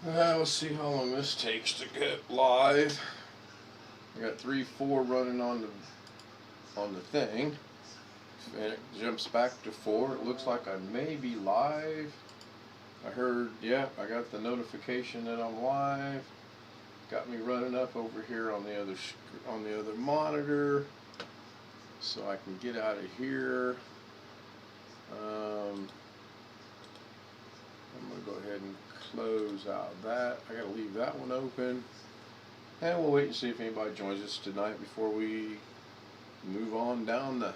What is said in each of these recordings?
Let's see how long this takes to get live. I got 3-4 running on the thing, and it jumps back to 4. It looks like I may be live. I heard, yeah, I got the notification that I'm live. Got me running up over here on the other monitor, so I can get out of here. I'm going to go ahead and close out that. I got to leave that one open. And we'll wait and see if anybody joins us tonight before we move on down the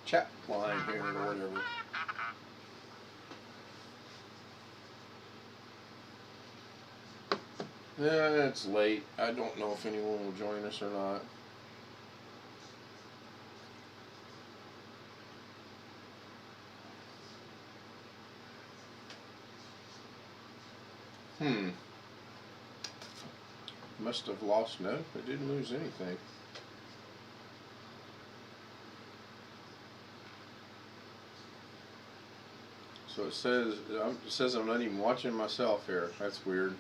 chat line here or whatever. Yeah, it's late. I don't know if anyone will join us or not. Must have lost. No, I didn't lose anything. So it says I'm not even watching myself here. That's weird.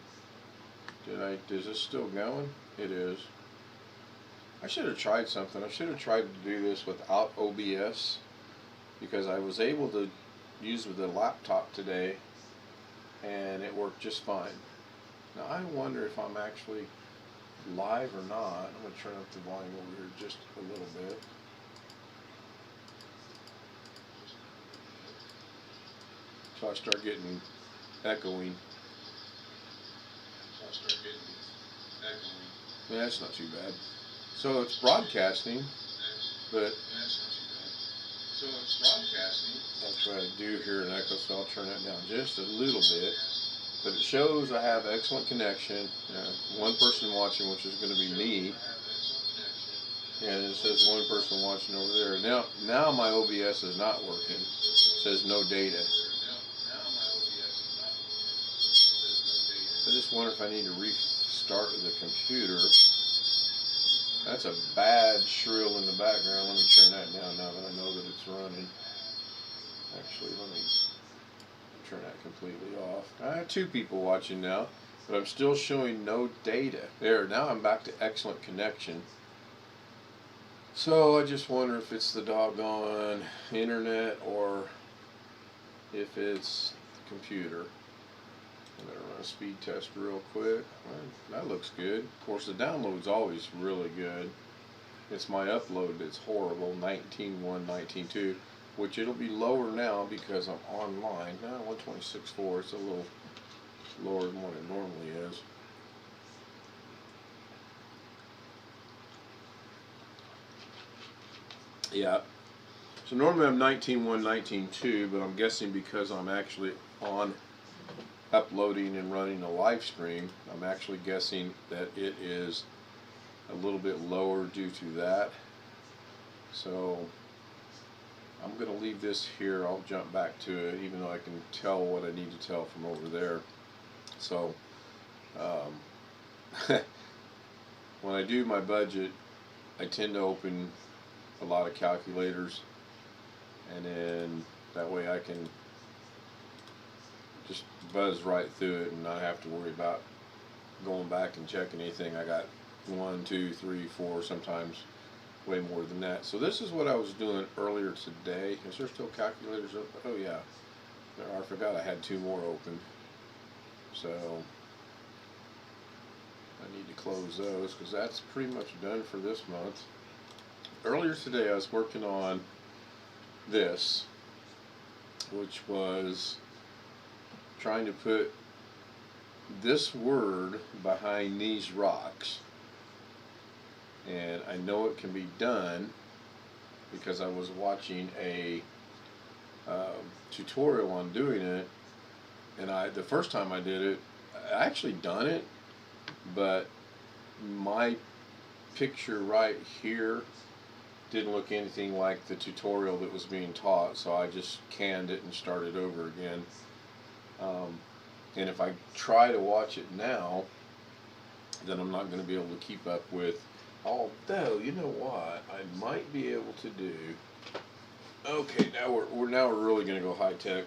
Is this still going? It is. I should have tried something. I should have tried to do this without OBS, because I was able to use the laptop today and it worked just fine. Now I wonder if I'm actually live or not. I'm going to turn up the volume over here just a little bit. So I start getting echoing. Yeah, that's not too bad. So it's broadcasting, but that's what I do hear an echo, so I'll turn that down just a little bit. But it shows I have excellent connection. One person watching, which is going to be me. And it says one person watching over there. Now my OBS is not working. It says no data. I just wonder if I need to restart the computer. That's a bad shrill in the background. Let me turn that down now that I know that it's running. Actually, let me turn that completely off. I have 2 people watching now, but I'm still showing no data. There, now I'm back to excellent connection. So I just wonder if it's the doggone internet or if it's the computer. I'm going to run a speed test real quick. Well, that looks good. Of course, the download's always really good. It's my upload that's horrible, 19.1, 19.2, which it'll be lower now because I'm online. Now 126.4, it's a little lower than what it normally is. Yeah. So normally I'm 19.1, 19.2, but I'm guessing because I'm actually on uploading and running a live stream, I'm actually guessing that it is a little bit lower due to that. So I'm going to leave this here. I'll jump back to it, even though I can tell what I need to tell from over there. So when I do my budget, I tend to open a lot of calculators, and then that way I can just buzz right through it and not have to worry about going back and checking anything. I got 1, 2, 3, 4, sometimes way more than that. So this is what I was doing earlier today. Is there still calculators up? Oh yeah, I forgot I had 2 more open. So I need to close those because that's pretty much done for this month. Earlier today I was working on this, which was trying to put this word behind these rocks, and I know it can be done because I was watching a tutorial on doing it, and the first time I did it, I actually done it, but my picture right here didn't look anything like the tutorial that was being taught, so I just canned it and started over again. And if I try to watch it now, then I'm not going to be able to keep up with. Although, you know what, I might be able to do. Okay, now we're really going to go high tech.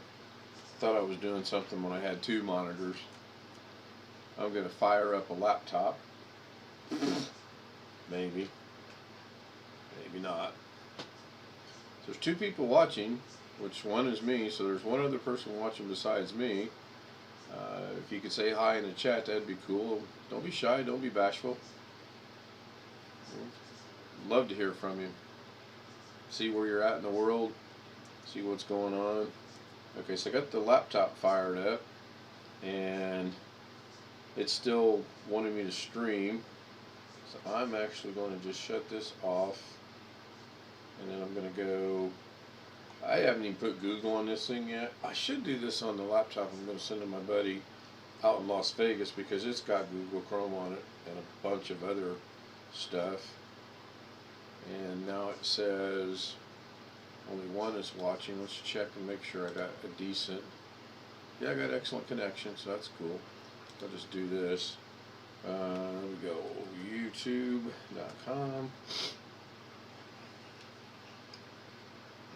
thought I was doing something when I had two monitors. I'm going to fire up a laptop. Maybe. Maybe not. There's two people watching, which one is me, so there's one other person watching besides me. If you could say hi in the chat, that'd be cool. Don't be shy, don't be bashful. Love to hear from you. See where you're at in the world. See what's going on. Okay, so I got the laptop fired up, and it's still wanting me to stream. So I'm actually going to just shut this off, and then I'm going to go. I haven't even put Google on this thing yet. I should do this on the laptop. I'm going to send to my buddy out in Las Vegas because it's got Google Chrome on it and a bunch of other stuff. And now it says only one is watching. Let's check and make sure I got a decent. Yeah, I got excellent connection, so that's cool. I'll just do this. We go youtube.com.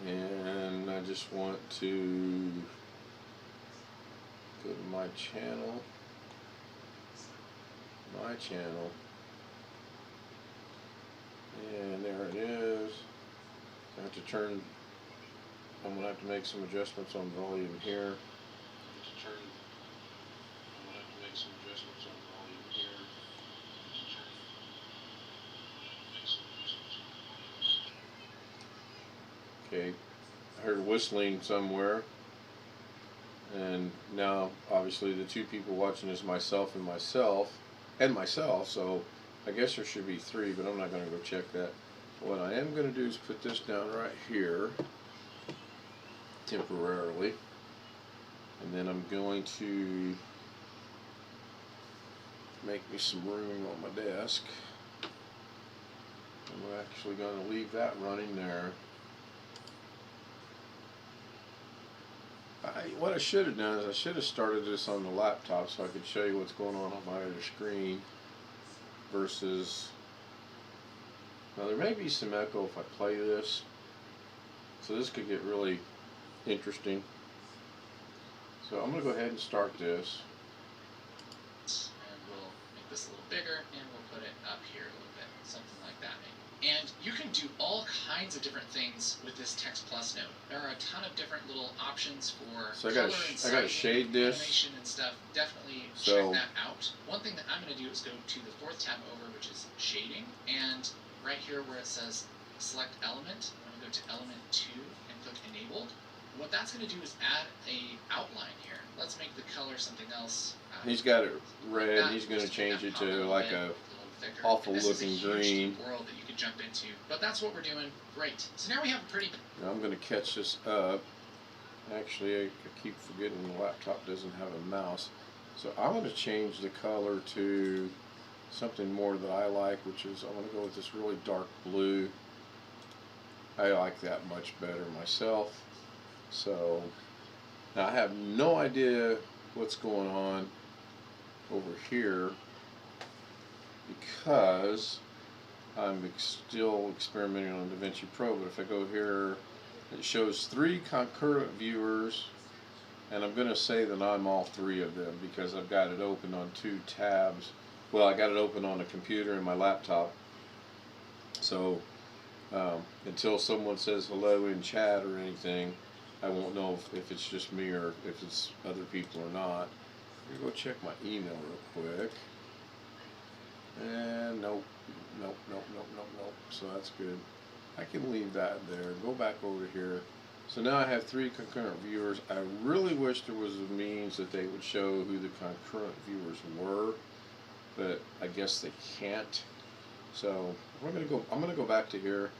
And I just want to go to my channel. And there it is. I have to turn, I'm going to have to make some adjustments on volume here. Okay, I heard whistling somewhere, and now obviously the two people watching is myself, so I guess there should be three, but I'm not going to go check that. What I am going to do is put this down right here temporarily, and then I'm going to make me some room on my desk. I'm actually going to leave that running there. What I should have done is I should have started this on the laptop so I could show you what's going on my other screen versus, now there may be some echo if I play this, so this could get really interesting. So I'm going to go ahead and start this. And we'll make this a little bigger and we'll put it up here a little bit, something like that maybe. And you can do all kinds of different things with this Text Plus node. There are a ton of different little options for So I color got and to shade this. animation and stuff. Definitely check that out. One thing that I'm going to do is go to the fourth tab over, which is shading. And right here where it says select element, I'm going to go to element 2 and click enabled. What that's going to do is add a outline here. Let's make the color something else. He's got it red. He's going to change it to like a awful looking green. World that you could jump into, but that's what we're doing. Great. So now we have a pretty. Now I'm going to catch this up. Actually, I keep forgetting the laptop doesn't have a mouse, so I'm going to change the color to something more that I like, which is I'm going to go with this really dark blue. I like that much better myself. So now I have no idea what's going on over here because I'm still experimenting on DaVinci Pro, but if I go here, it shows 3 concurrent viewers, and I'm going to say that I'm all 3 of them because I've got it open on 2 tabs. Well, I got it open on a computer and my laptop, so until someone says hello in chat or anything, I won't know if it's just me or if it's other people or not. I'm going to go check my email real quick. And nope. So that's good. I can leave that there. Go back over here. So now I have 3 concurrent viewers. I really wish there was a means that they would show who the concurrent viewers were, but I guess they can't. So I'm going to go back to here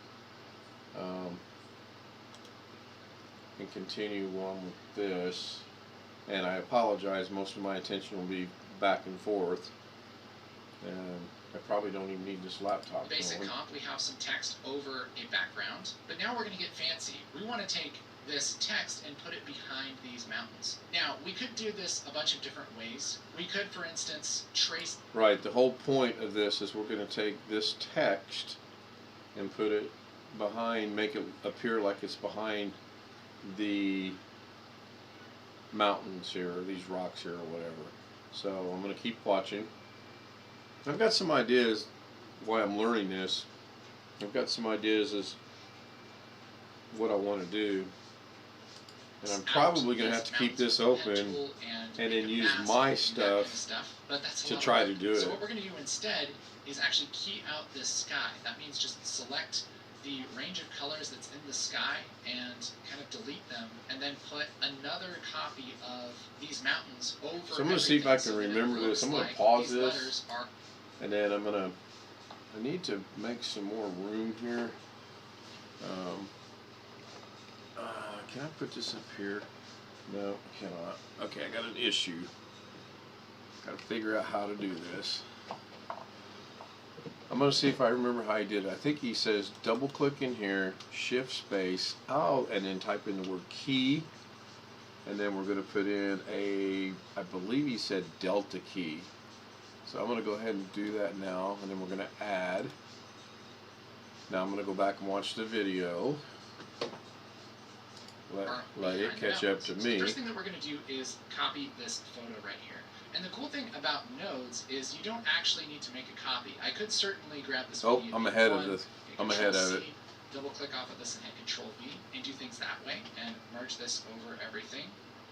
and continue on with this. And I apologize. Most of my attention will be back and forth. And I probably don't even need this laptop. Basic comp, we have some text over a background, but now we're going to get fancy. We want to take this text and put it behind these mountains. Now, we could do this a bunch of different ways. We could, for instance, trace... Right, the whole point of this is we're going to take this text and put it behind, make it appear like it's behind the mountains here, or these rocks here, or whatever. So I'm going to keep watching. I've got some ideas why I'm learning this. I've got some ideas as what I want to do. And I'm probably going to have to keep this open and then use my stuff to try to do it. So what we're going to do instead is actually key out this sky. That means just select the range of colors that's in the sky and kind of delete them, and then put another copy of these mountains over. So I'm going to see if I can remember this. I'm going to pause this, and then I need to make some more room here. Can I put this up here? No, I cannot. Okay, I got an issue. Got to figure out how to do this. I'm going to see if I remember how he did it. I think he says double click in here, shift space, and then type in the word key. And then we're going to put in I believe he said delta key. So I'm going to go ahead and do that now, and then we're going to add. Now I'm going to go back and watch the video. Let it catch up to me. So the first thing that we're going to do is copy this photo right here. And the cool thing about nodes is you don't actually need to make a copy. I could certainly grab this. Oh, I'm ahead of this. I'm ahead of it. Double click off of this and hit Control V and do things that way and merge this over everything.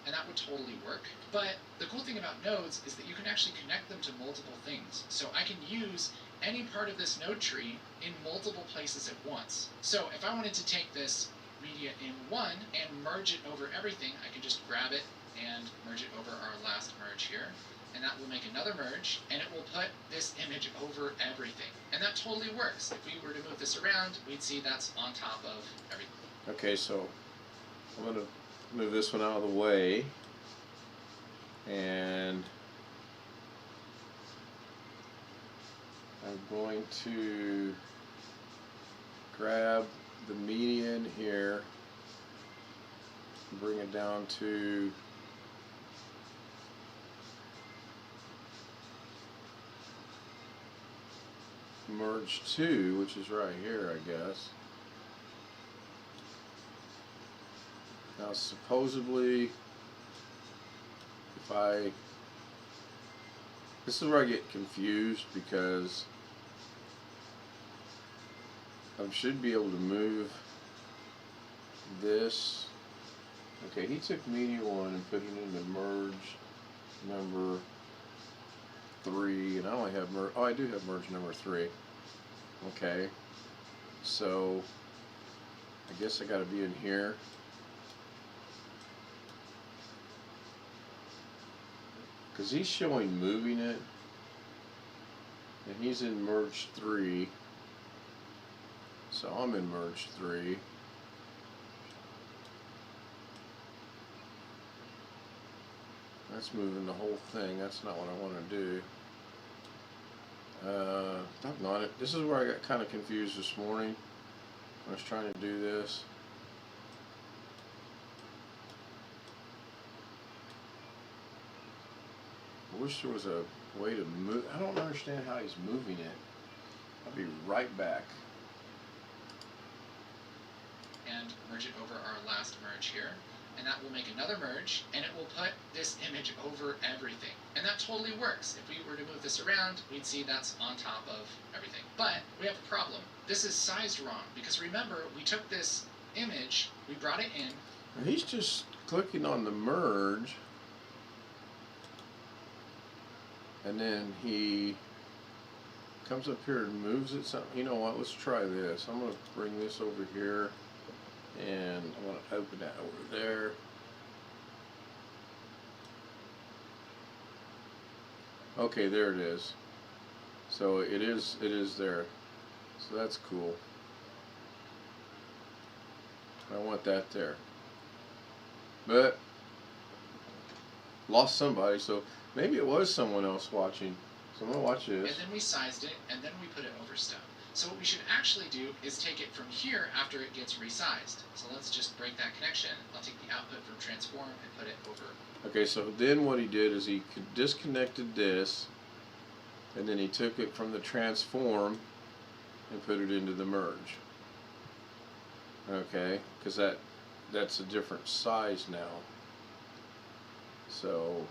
And that would totally work. But the cool thing about nodes is that you can actually connect them to multiple things. So I can use any part of this node tree in multiple places at once. So if I wanted to take this media in one and merge it over everything, I can just grab it and merge it over our last merge here, and that will make another merge, and it will put this image over everything. And that totally works. If we were to move this around, we'd see that's on top of everything. Okay, so I'm going to move this one out of the way, and I'm going to grab the median here, bring it down to merge 2, which is right here, I guess. Now supposedly, this is where I get confused, because I should be able to move this. Okay, he took media 1 and put it into merge number 3, and I only have merge. Oh, I do have merge number 3. Okay, so I guess I got to be in here. Because he's showing moving it, and he's in merge 3. So I'm in merge 3. That's moving the whole thing. That's not what I want to do. Doggone it. This is where I got kind of confused this morning. I was trying to do this. I wish there was a way to move. I don't understand how he's moving it. I'll be right back. And merge it over our last merge here, and that will make another merge, and it will put this image over everything. And that totally works. If we were to move this around, we'd see that's on top of everything. But we have a problem. This is sized wrong, because remember, we took this image, we brought it in. He's just clicking on the merge, and then he comes up here and moves it. You know what, let's try this. I'm going to bring this over here, and I want to open that over there. Okay, there it is. So it is there. So that's cool. I want that there. But lost somebody, so maybe it was someone else watching. So I'm going to watch this. And then we sized it, and then we put it over stuff. So what we should actually do is take it from here after it gets resized. So let's just break that connection. I'll take the output from transform and put it over. Okay, so then what he did is he disconnected this, and then he took it from the transform and put it into the merge. Okay, because that's a different size now. So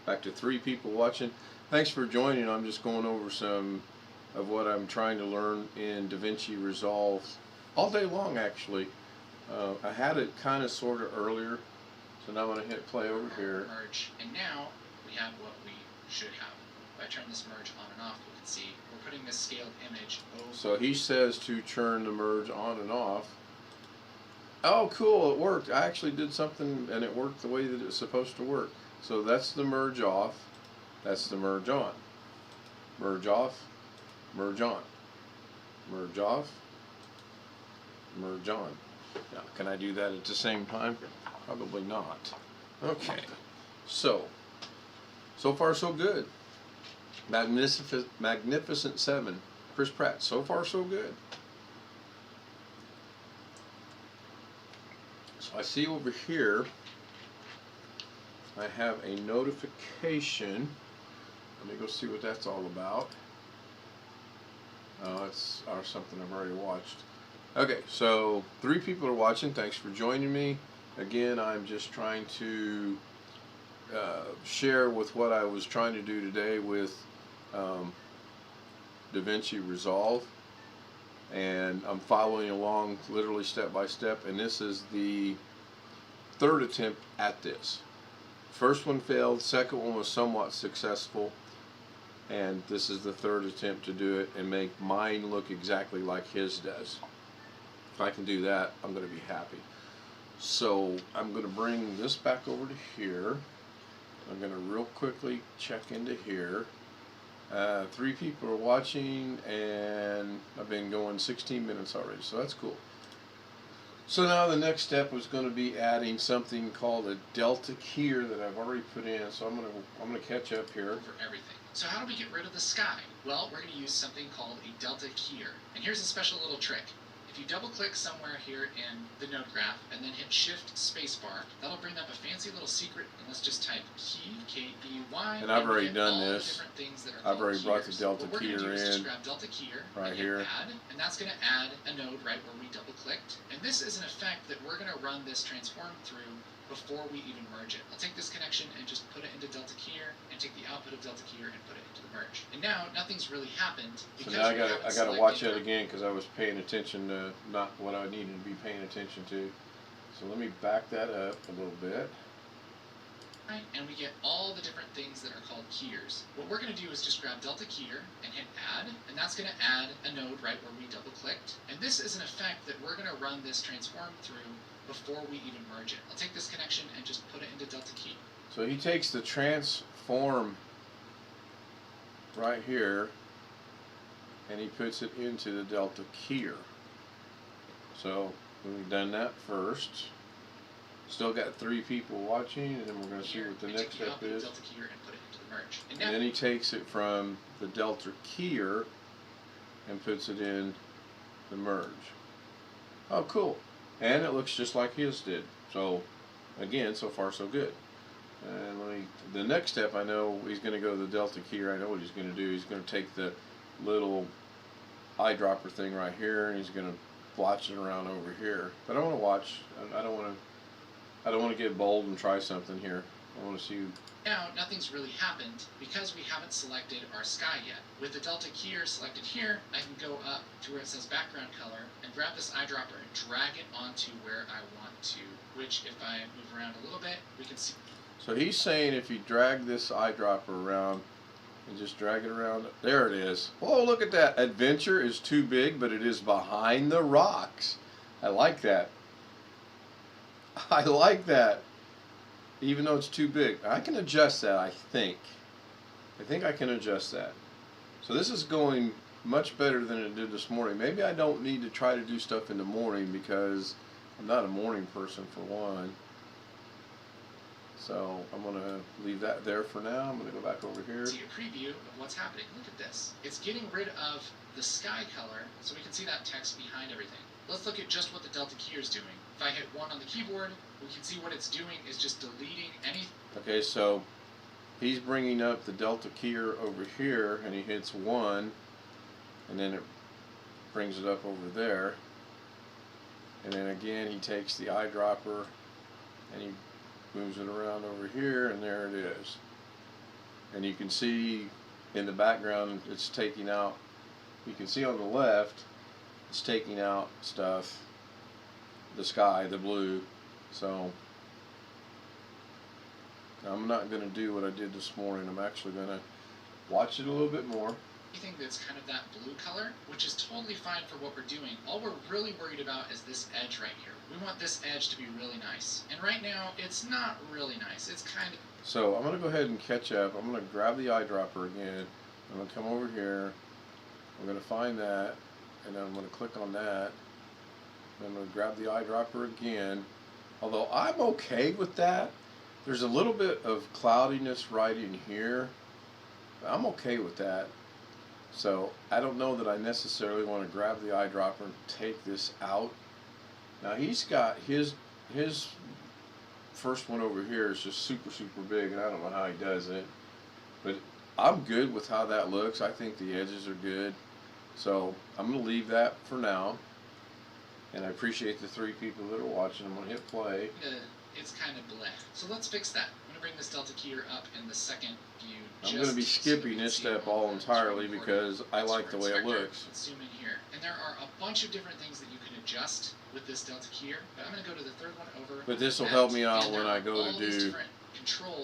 back to 3 people watching. Thanks for joining. I'm just going over some of what I'm trying to learn in DaVinci Resolve all day long, actually. I had it kind of sort of earlier, so now I'm going to hit play over here. Merge, and now we have what we should have. If I turn this merge on and off, we can see we're putting this scaled image over. So he says to turn the merge on and off. Oh, cool, it worked. I actually did something and it worked the way that it's supposed to work. So that's the merge off, that's the merge on. Merge off, merge on. Merge off, merge on. Now, can I do that at the same time? Probably not. Okay, so far so good. Magnificent 7, Chris Pratt, so far so good. So I see over here, I have a notification. Let me go see what that's all about. Oh, it's something I've already watched. Okay, so 3 people are watching. Thanks for joining me. Again, I'm just trying to share with what I was trying to do today with DaVinci Resolve. And I'm following along literally step by step, and this is the 3rd attempt at this. First one failed, second one was somewhat successful, and this is the 3rd attempt to do it and make mine look exactly like his does. If I can do that, I'm going to be happy. So I'm going to bring this back over to here. I'm going to real quickly check into here. 3 people are watching, and I've been going 16 minutes already, so that's cool. So now the next step was going to be adding something called a delta keyer that I've already put in. So I'm going to catch up here. Over everything. So how do we get rid of the sky? Well, we're going to use something called a delta keyer. And here's a special little trick. If you double click somewhere here in the node graph and then hit shift spacebar, that'll bring up a fancy little secret, and let's just type key, K-E-Y. And I've already done this. I've already brought the delta keyer in. What we're going to do is just grab delta keyer right and here. hit add, and that's going to add a node right where we double clicked. And this is an effect that we're going to run this transform through before we even merge it. I'll take this connection and just put it into delta keyer, and take the output of delta keyer and put it into the merge. And now nothing's really happened because so now I got to watch that again because I was paying attention to not what I needed to be paying attention to. So let me back that up a little bit. Right, and we get all the different things that are called keyers. What we're going to do is just grab delta keyer and hit add, and that's going to add a node right where we double clicked. And this is an effect that we're going to run this transform through before we even merge it. I'll take this connection and just put it into delta key. So he takes the transform right here and he puts it into the delta keyer. So we've done that first. Still got 3 people watching, and then we're going to see what the next step is. Delta keyer and put it into the merge. And then he takes it from the delta keyer and puts it in the merge. Oh, cool. And it looks just like his did. So, again, so far so good. And the next step, I know he's going to go to the delta keyer. I know what he's going to do. He's going to take the little eyedropper thing right here, and he's going to blotch it around over here. But I want to watch. I don't want to get bold and try something here. I want to see. Now, nothing's really happened because we haven't selected our sky yet. With the delta keyer selected here, I can go up to where it says background color and grab this eyedropper and drag it onto where I want to, which if I move around a little bit, we can see. So he's saying if you drag this eyedropper around and just drag it around, there it is. Oh, look at that. Adventure is too big, but it is behind the rocks. I like that. I like that. Even though it's too big. I can adjust that, I think. I think I can adjust that. So this is going much better than it did this morning. Maybe I don't need to try to do stuff in the morning because I'm not a morning person for one. So I'm going to leave that there for now. I'm going to go back over here. See a preview of what's happening. Look at this. It's getting rid of the sky color so we can see that text behind everything. Let's look at just what the delta keyer is doing. If I hit 1 on the keyboard, we can see what it's doing is just deleting any. Okay, so he's bringing up the delta keyer over here, and he hits 1, and then it brings it up over there. And then again, he takes the eyedropper and he moves it around over here, and there it is. And you can see in the background it's taking out, you can see on the left it's taking out stuff, the sky, the blue. So I'm not going to do what I did this morning. I'm actually going to watch it a little bit more. Anything that's kind of that blue color, which is totally fine for what we're doing. All we're really worried about is this edge right here. We want this edge to be really nice. And right now, it's not really nice. It's kind of... So I'm going to go ahead and catch up. I'm going to grab the eyedropper again. I'm going to come over here. I'm going to find that. And then I'm going to click on that. I'm going to grab the eyedropper again. Although I'm okay with that. There's a little bit of cloudiness right in here. I'm okay with that. So I don't know that I necessarily want to grab the eyedropper and take this out. Now he's got his first one over here is just super big, and I don't know how he does it. But I'm good with how that looks. I think the edges are good. So I'm going to leave that for now. And I appreciate the 3 people that are watching. I'm going to hit play. It's kind of bleh. So let's fix that. I'm going to bring this delta keyer up in the second view. I'm going to be skipping this step all entirely because I like the way it looks. Let's zoom in here. And there are a bunch of different things that you can adjust with this delta keyer. But I'm going to go to the third one over. But this will help me out when I go to do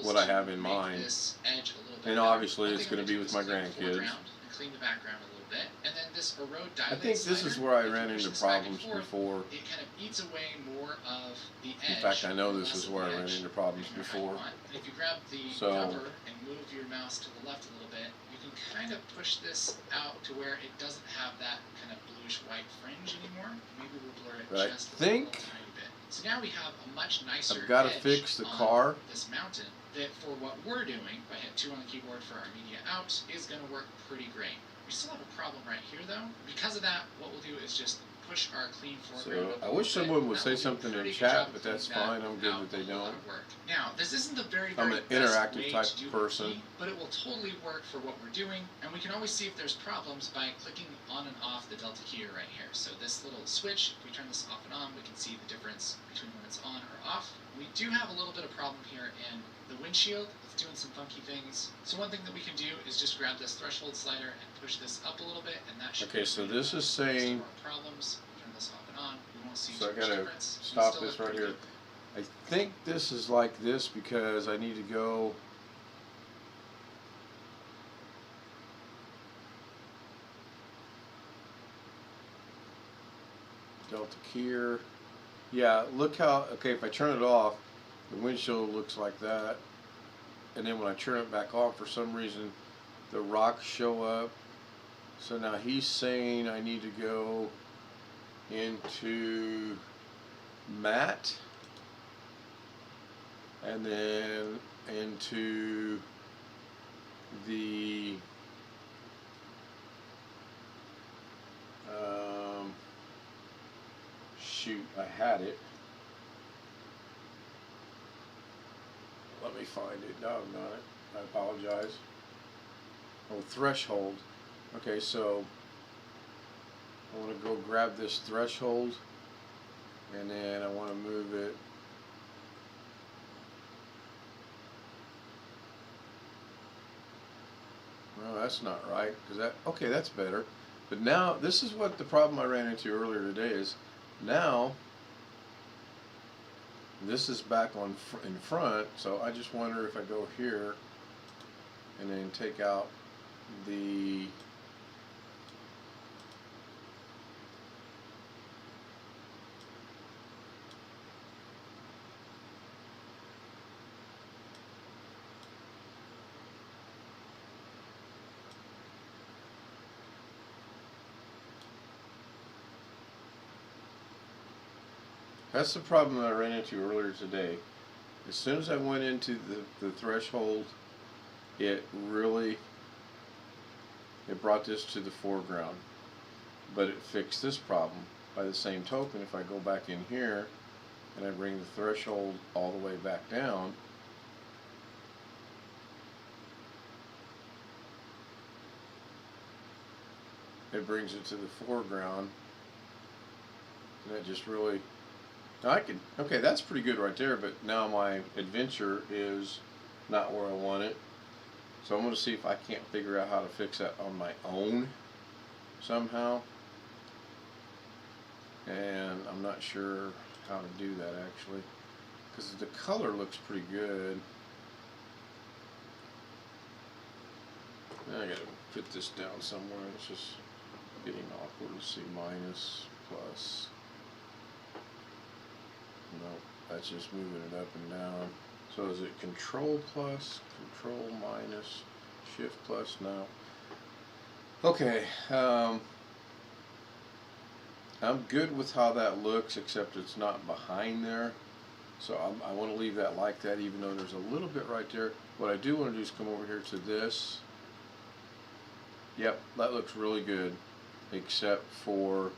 what I have in mind. This edge a little bit and obviously it's going to be with my grandkids. Clean the background a little bit, and then this erode dilate I think this is where I ran into problems before. It kind of eats away more of the edge. In fact, I know this is where I ran into problems before. And if you grab the cover and move your mouse to the left a little bit, you can kind of push this out to where it doesn't have that kind of bluish white fringe anymore. Maybe we'll blur it just a little tiny bit. So now we have a much nicer I've got to edge fix the on car. This mountain that for what we're doing, if I hit 2 on the keyboard for our media out, is going to work pretty great. We still have a problem right here though. Because of that, what we'll do is just push our clean foreground So I wish someone would say something in chat, but that's fine. I'm good that they don't. Now, this isn't the very I'm an interactive type of person, but it will totally work for what we're doing, and we can always see if there's problems by clicking on and off the delta keyer right here. So this little switch, if we turn this off and on, we can see the difference between when it's on or off. We do have a little bit of problem here in the windshield. It's doing some funky things. So one thing that we can do is just grab this threshold slider and push this up a little bit, and that should okay, so this is saying problems. Turn this off and on. We won't see so I much gotta difference. stop this right here. I think this is like this because I need to go delta keyer. Yeah, look how, okay, if I turn it off, the windshield looks like that. And then when I turn it back on, for some reason, the rocks show up. So now he's saying I need to go into matte. And then into the shoot, I had it. Let me find it. Doggone it. I apologize. Oh, threshold. Okay, so I want to go grab this threshold, and then I want to move it. Well, that's not right, because that, okay, that's better. But now, this is what the problem I ran into earlier today is, now, this is back on in front, so I just wonder if I go here, and then take out the that's the problem that I ran into earlier today. As soon as I went into the threshold, it brought this to the foreground. But it fixed this problem. By the same token, if I go back in here and I bring the threshold all the way back down, it brings it to the foreground, and it just really I can, okay, that's pretty good right there, but now my adventure is not where I want it. So I'm going to see if I can't figure out how to fix that on my own somehow. And I'm not sure how to do that actually, because the color looks pretty good. Now I got to put this down somewhere. It's just getting awkward. Let's see, minus, plus. Nope, that's just moving it up and down. So is it control plus, control minus, shift plus? No. Okay, I'm good with how that looks, except it's not behind there. So I want to leave that like that, even though there's a little bit right there. What I do want to do is come over here to this. Yep, that looks really good, except for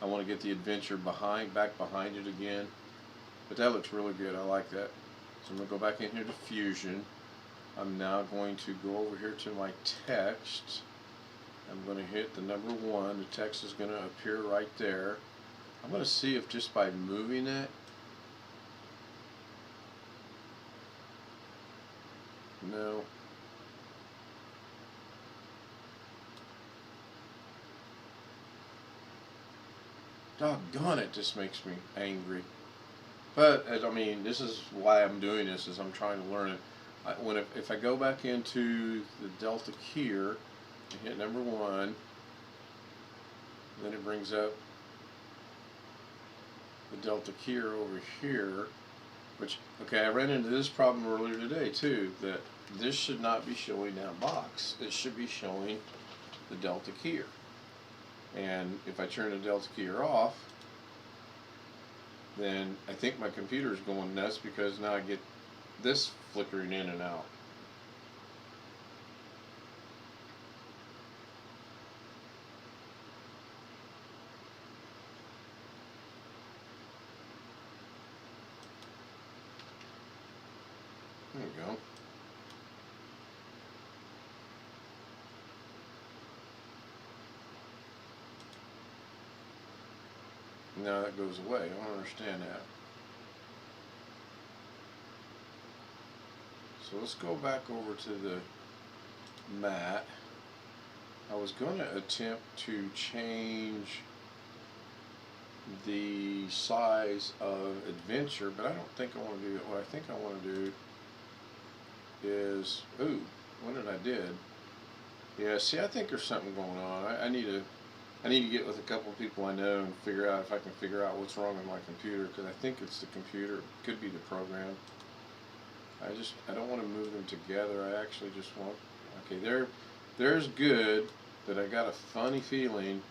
I want to get the adventure back behind it again. But that looks really good. I like that. So I'm going to go back in here to Fusion. I'm now going to go over here to my text. I'm going to hit the number 1. The text is going to appear right there. I'm going to see if just by moving it, no. Doggone it, this makes me angry. But, I mean, this is why I'm doing this, is I'm trying to learn it. If I go back into the Delta keyer and hit number 1, then it brings up the Delta keyer over here, which, okay, I ran into this problem earlier today too, that this should not be showing that box. It should be showing the Delta keyer. And if I turn the Delta keyer off, then I think my computer is going nuts, because now I get this flickering in and out. There we go. Now that goes away. I don't understand that. So let's go back over to the mat. I was going to attempt to change the size of adventure, but I don't think I want to do it. What I think I want to do is, ooh, what did I did? Yeah, see, I think there's something going on. I need to get with a couple of people I know and figure out if I can figure out what's wrong with my computer, because I think it's the computer. It could be the program. I don't want to move them together. I actually just want, okay, there's good, but I got a funny feeling.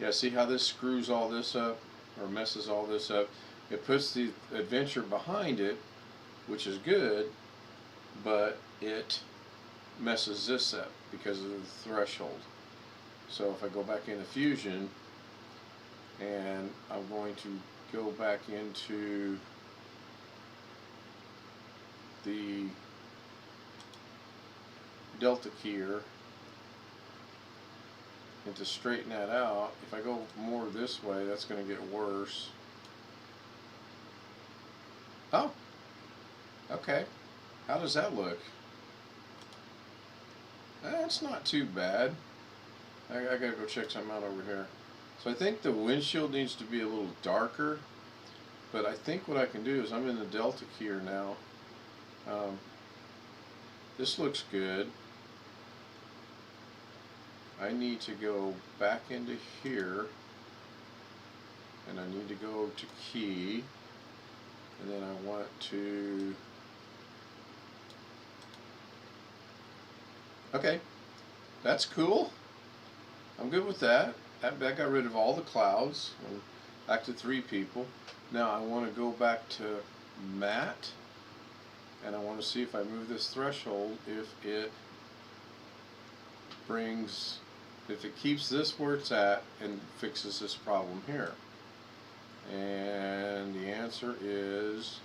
Yeah, see how this screws all this up, or messes all this up? It puts the adventure behind it, which is good, but it messes this up because of the threshold. So if I go back into Fusion, and I'm going to go back into the Delta keyer, and to straighten that out, if I go more this way, that's going to get worse. Oh, okay. How does that look? That's not too bad. I gotta go check something out over here. So I think the windshield needs to be a little darker, but I think what I can do is, I'm in the Delta keyer now. This looks good. I need to go back into here, and I need to go to key, and then I want to, okay, that's cool. I'm good with that. That got rid of all the clouds. I'm back to 3 people. Now I want to go back to matte, and I want to see if I move this threshold, if it keeps this where it's at and fixes this problem here. And the answer is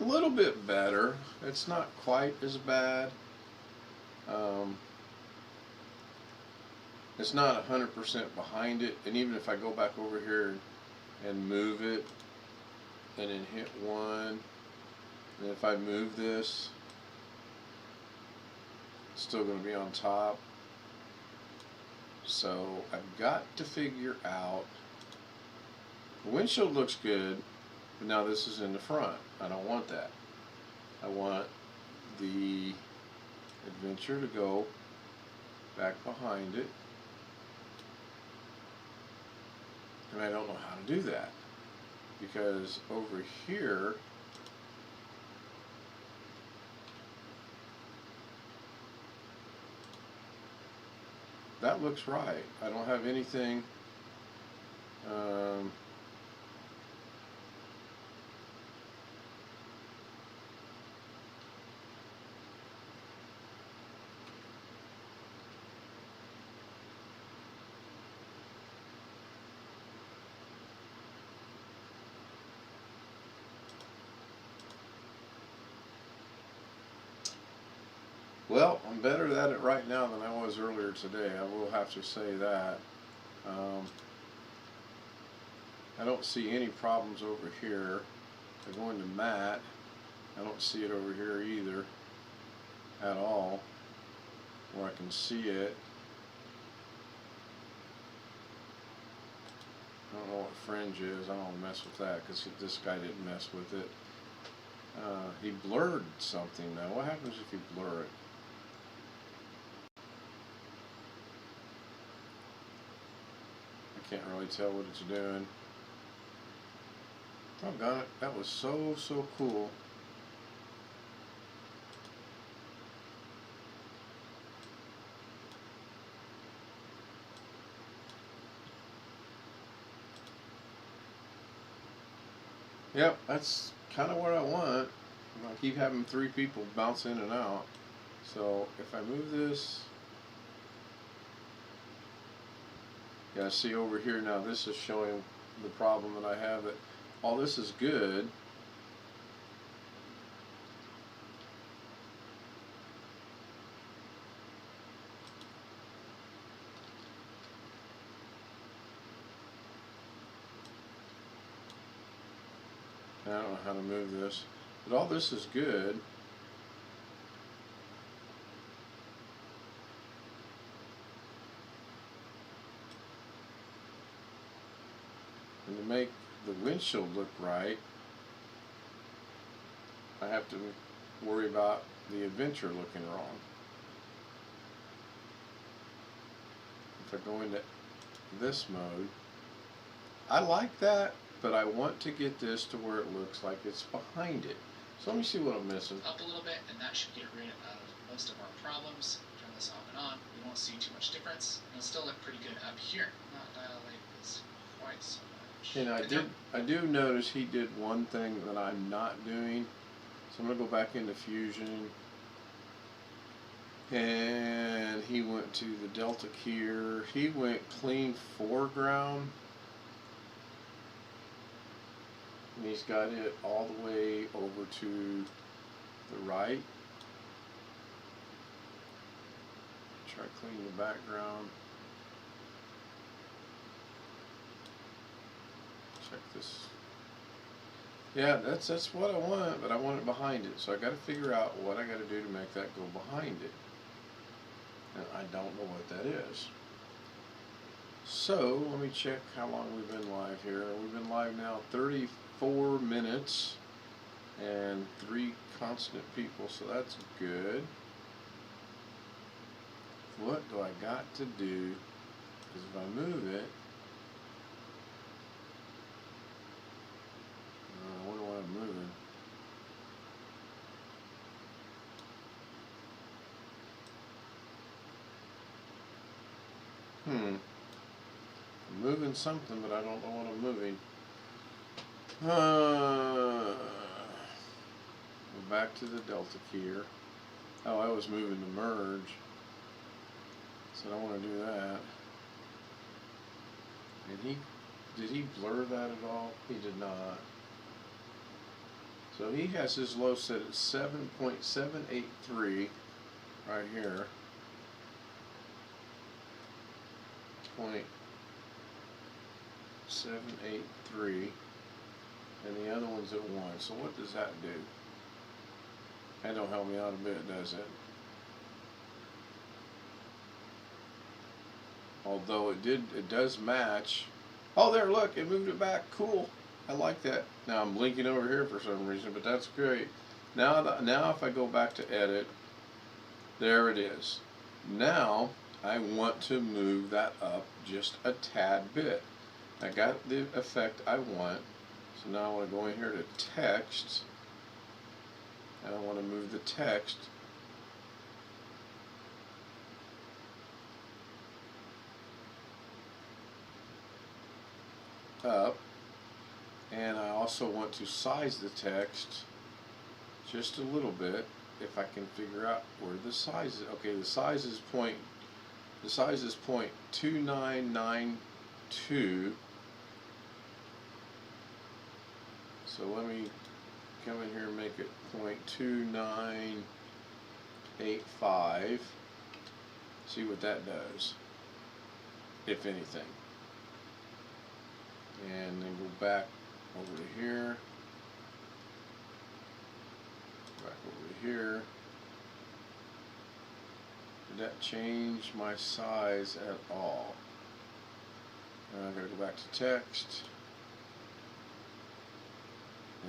a little bit better. It's not quite as bad. it's not 100% behind it, and even if I go back over here and move it, and then hit 1, and if I move this, it's still going to be on top. So I've got to figure out, the windshield looks good, but now this is in the front. I don't want that. I want the Adventure to go back behind it, and I don't know how to do that, because over here that looks right. I don't have anything well, I'm better at it right now than I was earlier today. I will have to say that. I don't see any problems over here. I go into matte. I don't see it over here either at all, where I can see it. I don't know what fringe is. I don't want to mess with that because this guy didn't mess with it. He blurred something now. What happens if you blur it? I can't really tell what it's doing. Oh god, that was so cool. Yep, that's kind of what I want. I keep having 3 people bounce in and out. So if I move this, yeah, see over here now, this is showing the problem that I have, that all this is good. I don't know how to move this, but all this is good. And to make the windshield look right, I have to worry about the Adventure looking wrong. If I go into this mode, I like that, but I want to get this to where it looks like it's behind it. So let me see what I'm missing. Up a little bit, and that should get rid of most of our problems. Turn this off and on. We won't see too much difference. It'll still look pretty good up here. Not dilate this quite so much. And I do notice he did one thing that I'm not doing. So I'm going to go back into Fusion. And he went to the Delta Keyer. He went clean foreground. And he's got it all the way over to the right. Try to clean the background. Check this. Yeah, that's what I want, but I want it behind it. So I got to figure out what I got to do to make that go behind it. And I don't know what that is. So let me check how long we've been live here. We've been live now 34 minutes and 3 constant people, so that's good. What do I got to do? Because if I move it, I wonder what I'm moving. I'm moving something, but I don't know what I'm moving. Go back to the Delta Keyer. Oh, I was moving the merge. So I don't want to do that. And did he blur that at all? He did not. So he has his low set at 7.783 right here. .783, and the other one's at 1. So what does that do? That don't help me out a bit, does it? Although it does match. Oh, there, look, it moved it back. Cool. I like that. Now I'm blinking over here for some reason, but that's great. Now if I go back to edit, there it is. Now I want to move that up just a tad bit. I got the effect I want. So now I want to go in here to text, and I want to move the text up, and I also want to size the text just a little bit if I can figure out where the size is. Okay, the size is .2992. So let me come in here and make it .2985. See what that does, if anything. And then go back over to here. Back over to here. Did that change my size at all? And I'm going to go back to text.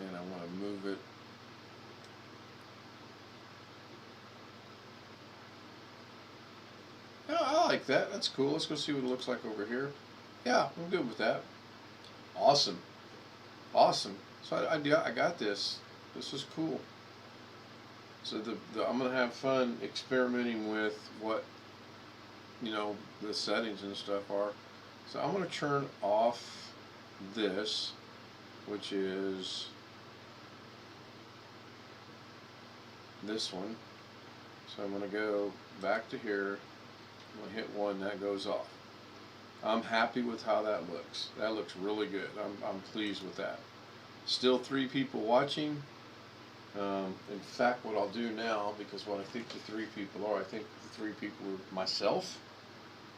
And I want to move it Oh, I like that. That's cool. Let's go see what it looks like over here. Yeah, I'm good with that. Awesome. Awesome. So I got this. This is cool. So I'm going to have fun experimenting with what, the settings and stuff are. So I'm going to turn off this, which is this one. So I'm going to go back to here. I'm going to hit 1, that goes off. I'm happy with how that looks. That looks really good. I'm pleased with that. Still 3 people watching. In fact, what I'll do now, because what I think the 3 people are, I think the 3 people are myself,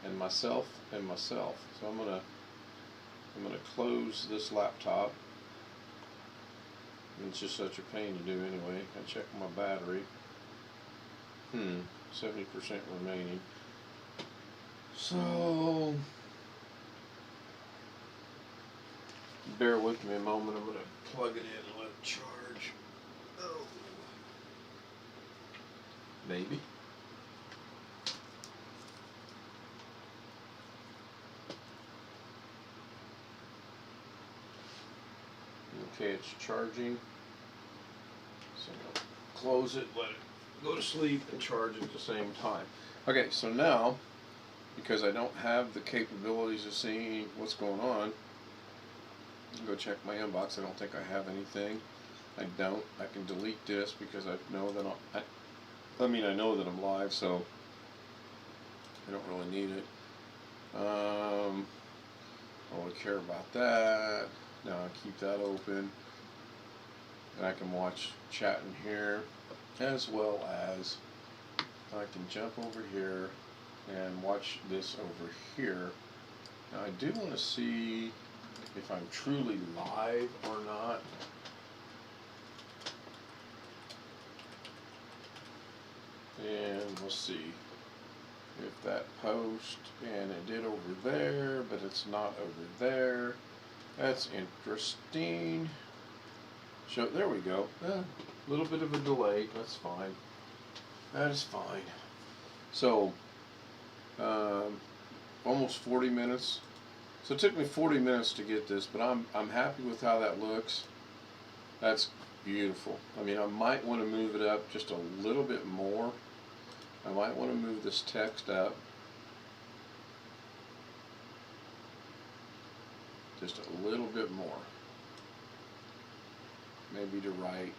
and myself, and myself. So I'm gonna close this laptop. It's just such a pain to do anyway. I check my battery. 70% remaining. So bear with me a moment. I'm gonna plug it in and let it charge. Oh, maybe. Okay, it's charging. So I'm gonna close it, let it go to sleep, and charge at the same time. Okay, so now, because I don't have the capabilities of seeing what's going on, I'll go check my inbox. I don't think I have anything. I don't. I can delete this because I know that I know that I'm live, so I don't really need it. I don't really care about that. Now I keep that open, and I can watch chat in here, as well as I can jump over here and watch this over here. Now I do want to see if I'm truly live or not. And we'll see if that post, and it did over there, but it's not over there. That's interesting. So there we go. A little bit of a delay. That's fine. That is fine. So almost 40 minutes. So it took me 40 minutes to get this, but I'm happy with how that looks. That's beautiful. I mean, I might want to move it up just a little bit more. I might want to move this text up just a little bit more. Maybe to right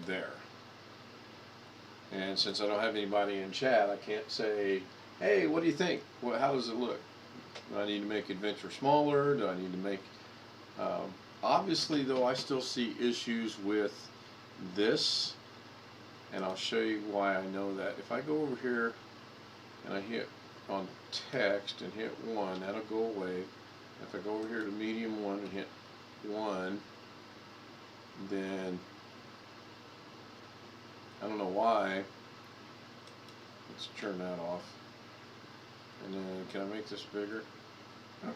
there. And since I don't have anybody in chat, I can't say, hey, what do you think? How does it look? Do I need to make Adventure smaller? Do I need to make... obviously, though, I still see issues with this. And I'll show you why I know that. If I go over here and I hit on text and hit 1, that'll go away. If I go over here to medium 1 and hit 1, then I don't know why. Let's turn that off. And then can I make this bigger?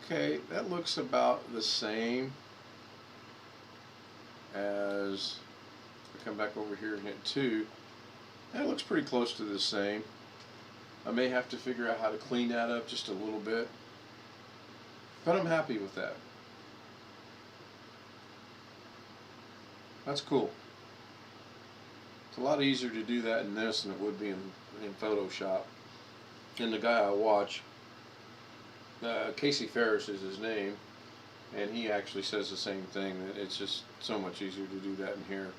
Okay, that looks about the same as I come back over here and hit 2. That looks pretty close to the same. I may have to figure out how to clean that up just a little bit, but I'm happy with that. That's cool. It's a lot easier to do that in this than it would be in Photoshop. And the guy I watch, Casey Ferris is his name, and he actually says the same thing, that it's just so much easier to do that in here.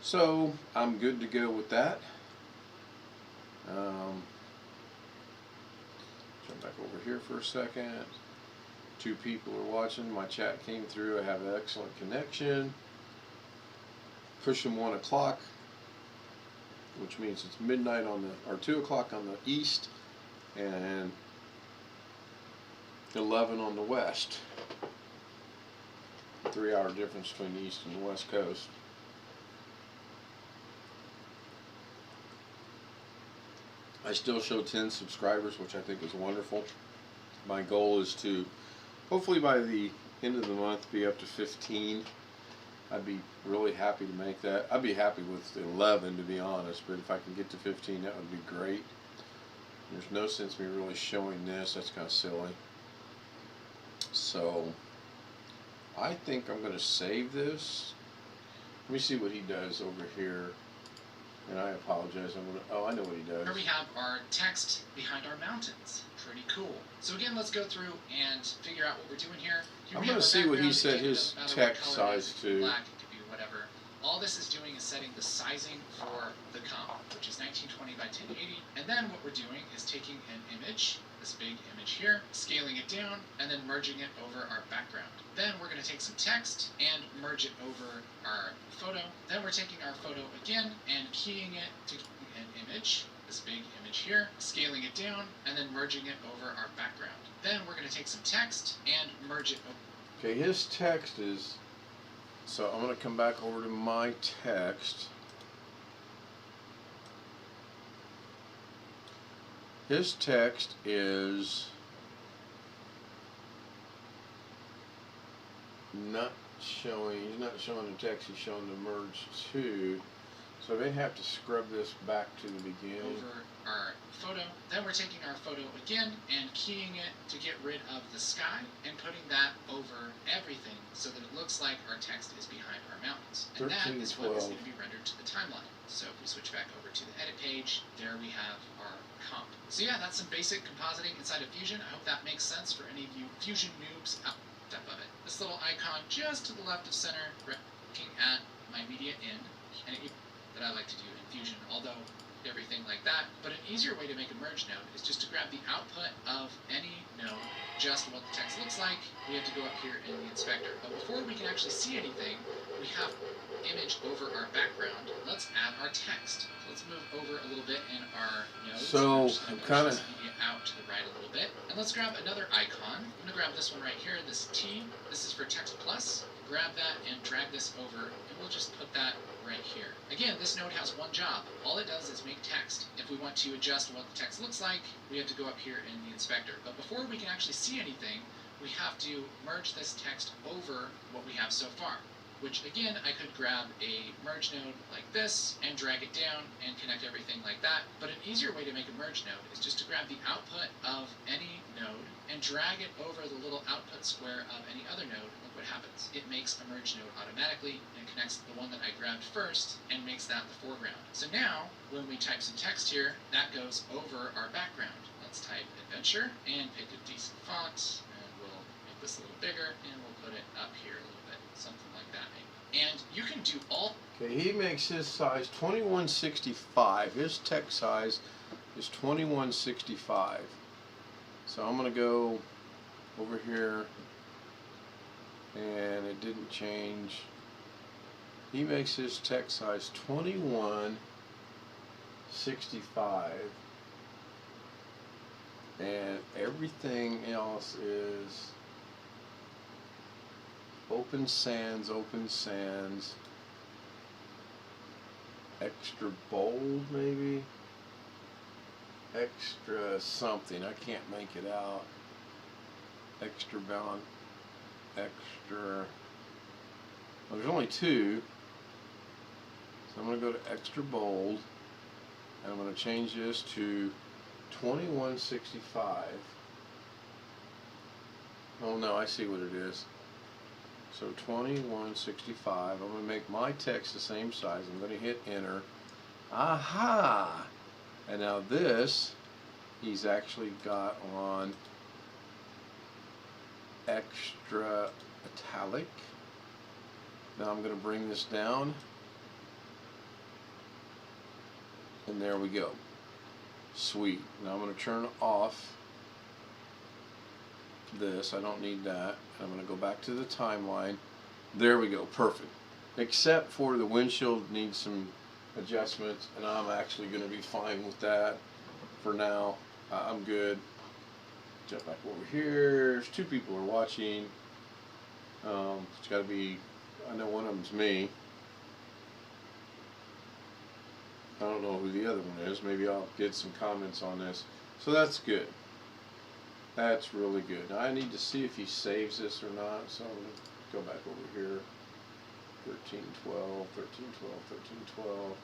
So I'm good to go with that. Jump back over here for a second. 2 people are watching. My chat came through. I have an excellent connection. Pushing 1 o'clock, which means it's midnight on the, or 2 o'clock on the east, and 11 on the west. 3-hour difference between the east and the west coast. I still show 10 subscribers, which I think is wonderful. My goal is to, hopefully by the end of the month, be up to 15. I'd be really happy to make that. I'd be happy with 11, to be honest, but if I can get to 15, that would be great. There's no sense me really showing this. That's kind of silly. So I think I'm going to save this. Let me see what he does over here. And I apologize. Oh, I know what he does. Here we have our text behind our mountains. Pretty cool. So again, let's go through and figure out what we're doing here. I'm going to see what he set his text size to. Black, it could be whatever. All this is doing is setting the sizing for the comp, which is 1920 by 1080. And then what we're doing is taking an image, this big image here, scaling it down, and then merging it over our background. Then we're going to take some text and merge it over our photo. Then we're taking our photo again and keying it to an image, this big image here, scaling it down, and then merging it over our background. Then we're going to take some text and merge it over. Okay, his text is, so I'm going to come back over to my text. His text is not showing, he's not showing the text, he's showing the merge to. So they have to scrub this back to the beginning. Over our photo. Then we're taking our photo again and keying it to get rid of the sky and putting that over everything so that it looks like our text is behind our mountains. And that is what is going to be rendered to the timeline. So if we switch back over to the edit page, there we have our comp. So yeah, that's some basic compositing inside of Fusion. I hope that makes sense for any of you Fusion noobs out step of it. This little icon just to the left of center, looking at my media in, and it that I like to do in Fusion, although everything like that. But an easier way to make a merge node is just to grab the output of any node, just what the text looks like. We have to go up here in the inspector. But before we can actually see anything, we have image over our background. Let's add our text. Let's move over a little bit in our nodes. So I'm kind of out to the right a little bit. And let's grab another icon. I'm going to grab this one right here, this T. This is for text plus. Grab that and drag this over, and we'll just put that right here. Again, this node has one job. All it does is make text. If we want to adjust what the text looks like, we have to go up here in the inspector. But before we can actually see anything, we have to merge this text over what we have so far. Which again, I could grab a merge node like this and drag it down and connect everything like that. But an easier way to make a merge node is just to grab the output of any node and drag it over the little output square of any other node. Look what happens. It makes a merge node automatically and connects the one that I grabbed first and makes that the foreground. So now, when we type some text here, that goes over our background. Let's type adventure and pick a decent font, and we'll make this a little bigger, and we'll put it up here a little bit, something like that maybe. And you can do all. Okay, he makes his size 2165. His text size is 2165. So I'm going to go over here, and it didn't change. He makes his text size 2165. and everything else is open sands, extra bold maybe, extra something, I can't make it out, extra bound, extra, well, there's only two, so I'm going to go to extra bold, and I'm going to change this to 2165. Oh no, I see what it is. So 2165. I'm going to make my text the same size. I'm going to hit enter. Aha! And now this, he's actually got on extra italic. Now I'm going to bring this down. And there we go. Sweet. Now I'm going to turn off this. I don't need that. I'm going to go back to the timeline. There we go. Perfect. Except for the windshield needs some adjustments, and I'm actually going to be fine with that for now. I'm good. Jump back over here. There's two people are watching. It's got to be, I know one of them's me. I don't know who the other one is. Maybe I'll get some comments on this. So that's good. That's really good. Now I need to see if he saves this or not. So I'm going to go back over here. 1312, 1312, 1312.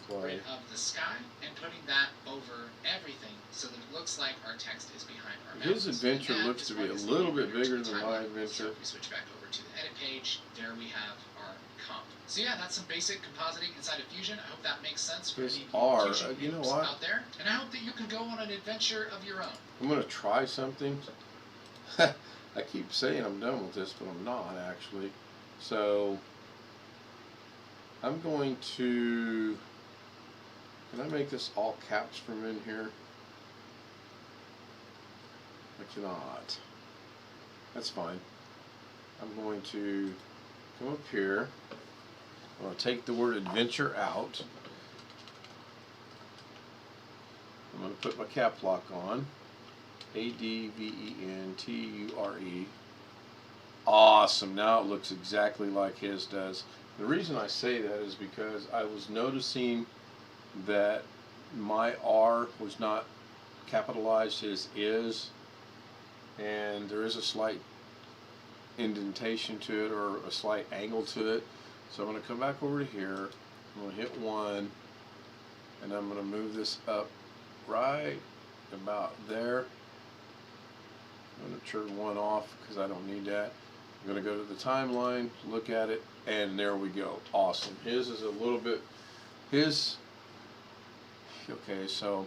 Right of the sky and putting that over everything so that it looks like our text is behind our mountains. His adventure looks to be a little bit bigger than my adventure. So if we switch back over to the edit page, there we have our comp. So yeah, that's some basic compositing inside of Fusion. I hope that makes sense for This any R, Fusion you know users what? out there. And I hope that you can go on an adventure of your own. I'm going to try something. I keep saying I'm done with this, but I'm not actually. So I'm going to, can I make this all caps from in here? I cannot. That's fine. I'm going to come up here. I'm going to take the word adventure out. I'm going to put my cap lock on. ADVENTURE. Awesome. Now it looks exactly like his does. The reason I say that is because I was noticing that my R was not capitalized, his is, and there is a slight indentation to it or a slight angle to it. So I'm going to come back over to here. I'm going to hit 1, and I'm going to move this up right about there. I'm going to turn 1 off because I don't need that. I'm going to go to the timeline, look at it, and there we go. Awesome. His is a little bit, okay, so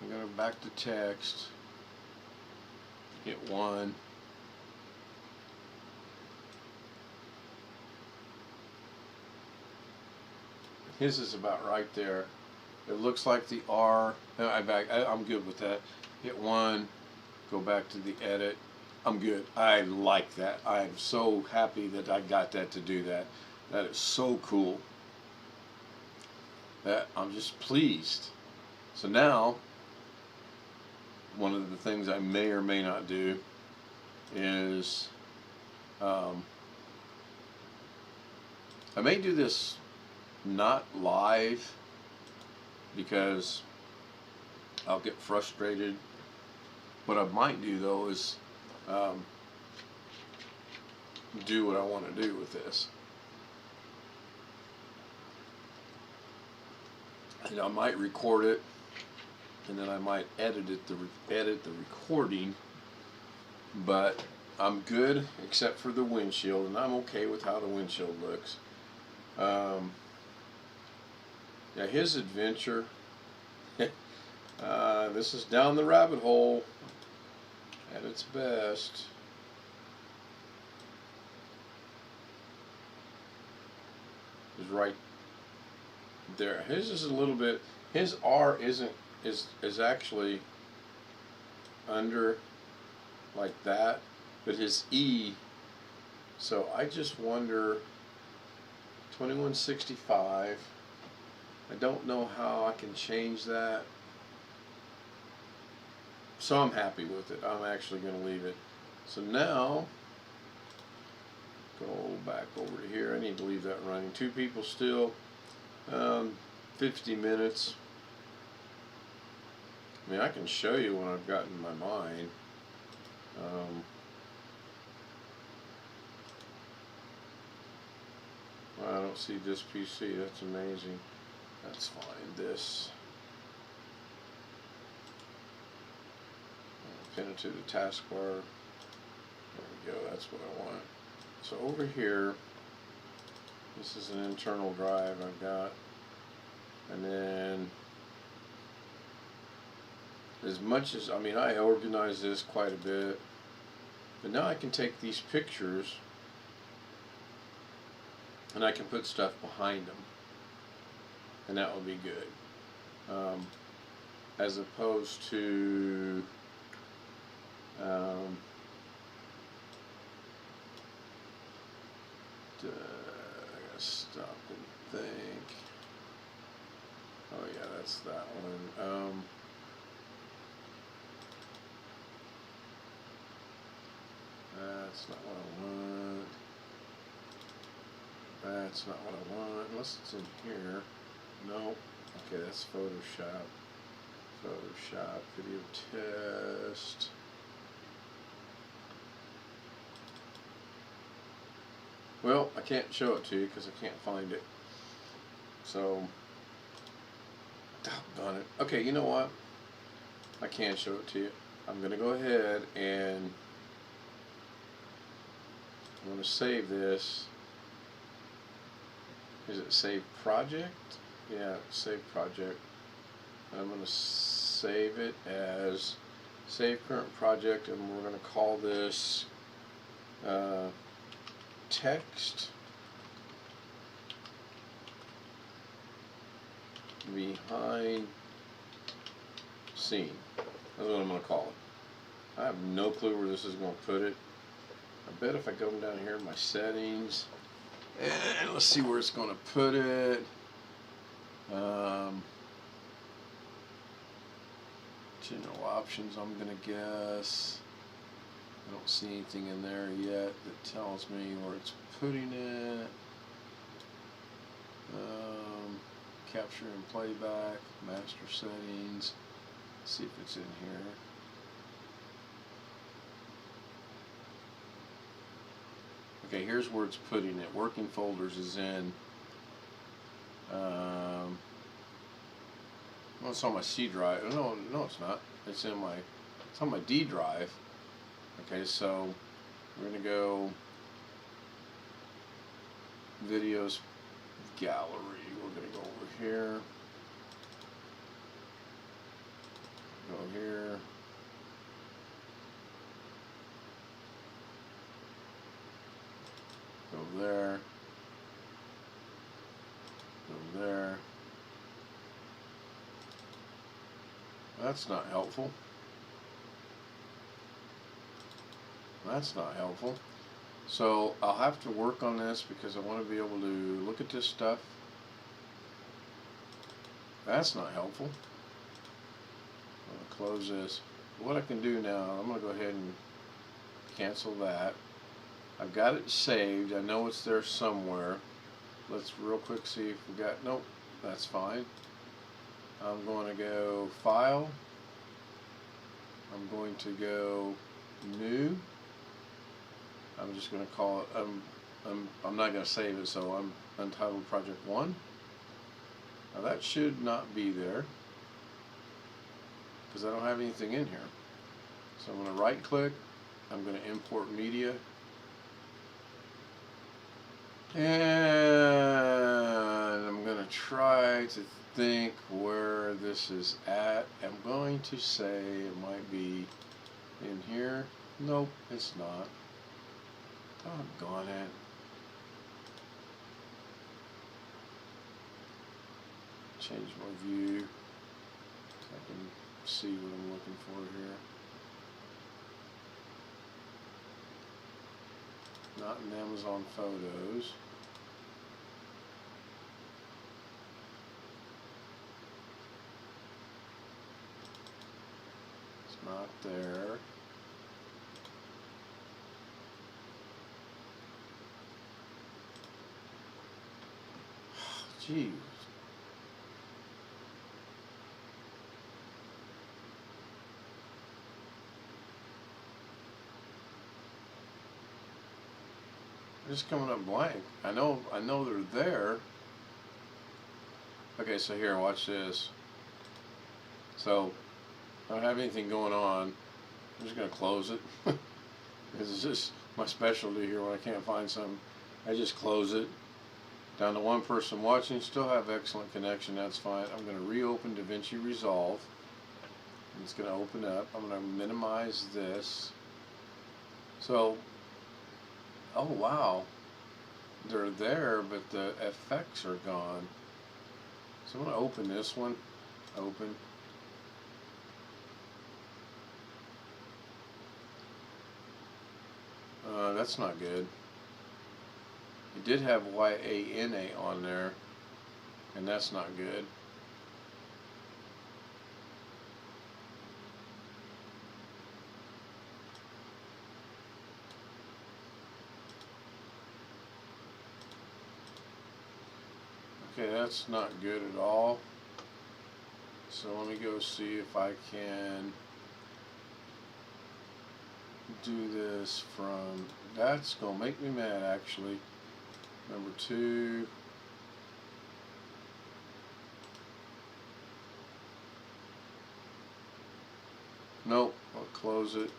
I'm going to back to text, hit 1. His is about right there. It looks like the R, I'm good with that. Hit 1, go back to the edit. I'm good. I like that. I'm so happy that I got that to do that. That is so cool. That I'm just pleased. So now, one of the things I may or may not do is, I may do this not live because I'll get frustrated. What I might do though is do what I want to do with this. And I might record it, and then I might edit the recording. But I'm good except for the windshield, and I'm okay with how the windshield looks. Yeah, his adventure. This is down the rabbit hole at its best. Is right there. His is a little bit. His R is actually under like that, but his E. So I just wonder. 2165. I don't know how I can change that. So I'm happy with it. I'm actually going to leave it. So now, go back over to here. I need to leave that running. 2 people still. 50 minutes. I mean, I can show you what I've got in my mind. Well, I don't see this PC. That's amazing. That's fine. This. Pin it to the taskbar. There we go. That's what I want. So over here, this is an internal drive I've got. And then, as much as, I mean, I organize this quite a bit. But now I can take these pictures and I can put stuff behind them. And that would be good. As opposed to I gotta stop and think. Oh yeah, that's that one. That's not what I want. That's not what I want. Unless it's in here. No. Okay, that's Photoshop. Photoshop video test. Well, I can't show it to you because I can't find it. So, doggone it. Okay, you know what? I can show it to you. I'm going to go ahead and I'm going to save this. Is it save project? Yeah, save project. I'm going to save it as save current project, and we're going to call this text behind scene. That's what I'm going to call it. I have no clue where this is going to put it. I bet if I go down here in my settings, and let's see where it's going to put it. General options, I'm going to guess. I don't see anything in there yet that tells me where it's putting it. Capture and playback, master settings. Let's see if it's in here. Okay, here's where it's putting it. Working folders is in. Well, it's on my C drive. No, it's not. It's on my D drive. Okay, so we're gonna go videos gallery. We're gonna go over here. Go here. Go there. Go there. That's not helpful. That's not helpful. So I'll have to work on this because I want to be able to look at this stuff. That's not helpful. I'm going to close this. What I can do now, I'm going to go ahead and cancel that. I've got it saved. I know it's there somewhere. Let's real quick see if we got, nope, that's fine. I'm going to go File. I'm going to go New. I'm just going to call it, I'm not going to save it, so I'm Untitled Project 1. Now that should not be there because I don't have anything in here. So I'm going to right click, I'm going to import media, and I'm going to try to think where this is at. I'm going to say it might be in here. Nope, it's not. Doggone it. Change my view so I can see what I'm looking for here. Not in Amazon Photos. not there. Jeez. Just coming up blank. I know they're there. Okay, so here, watch this. So, I don't have anything going on. I'm just gonna close it. This is just my specialty here when I can't find something. I just close it. Down to one person watching, still have excellent connection, that's fine. I'm gonna reopen DaVinci Resolve. It's gonna open up. I'm gonna minimize this. So, oh wow, they're there, but the effects are gone. So I'm going to open this one. Open. That's not good. It did have YANA on there, and that's not good. Okay, that's not good at all. So let me go see if I can do this from, that's gonna make me mad actually. Number 2. Nope, I'll close it.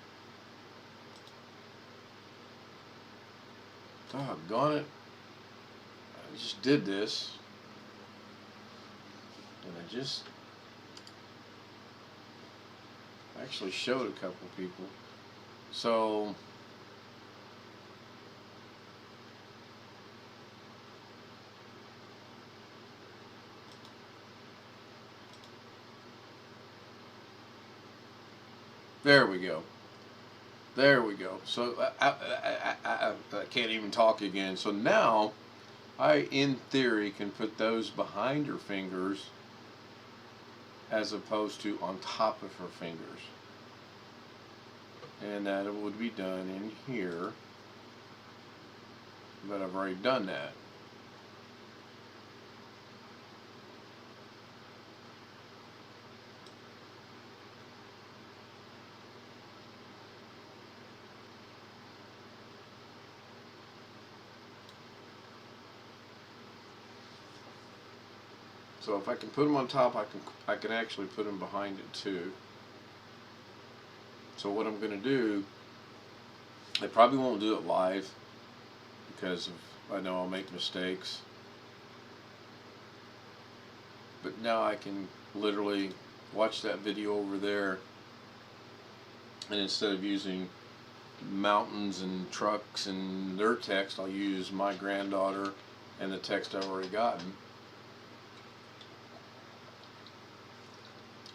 Doggone it. I just did this. And I just actually showed a couple people. So there we go. There we go. So I can't even talk again. So now I, in theory, can put those behind her fingers as opposed to on top of her fingers. And that would be done in here. But I've already done that. So if I can put them on top, I can actually put them behind it too. So what I'm going to do, I probably won't do it live because I know I'll make mistakes. But now I can literally watch that video over there, and instead of using mountains and trucks and their text, I'll use my granddaughter and the text I've already gotten.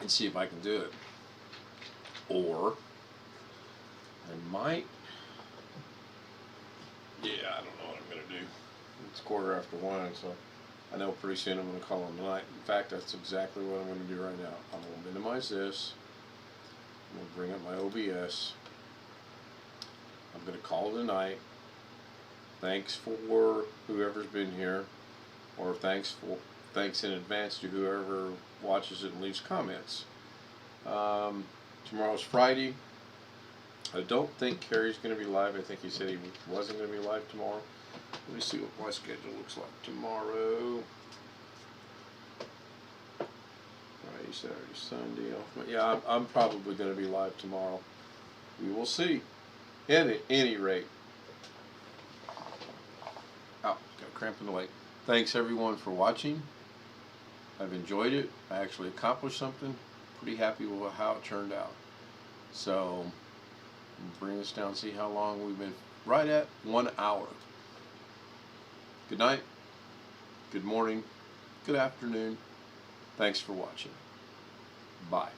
And see if I can do it. Or I might, yeah, I don't know what I'm going to do. It's 1:15, so I know pretty soon I'm going to call them tonight. In fact, that's exactly what I'm going to do right now. I'm going to minimize this. I'm going to bring up my OBS. I'm going to call it a night. Thanks for whoever's been here, or thanks in advance to whoever watches it and leaves comments. Tomorrow's Friday. I don't think Carrie's going to be live. I think he said he wasn't going to be live tomorrow. Let me see what my schedule looks like tomorrow. Friday, Saturday, Sunday off. Yeah, I'm probably going to be live tomorrow. We will see. At any rate. Oh, got a cramp in the leg. Thanks everyone for watching. I've enjoyed it. I actually accomplished something. Pretty happy with how it turned out. So, bring us down, see how long we've been. Right at 1 hour. Good night. Good morning. Good afternoon. Thanks for watching. Bye.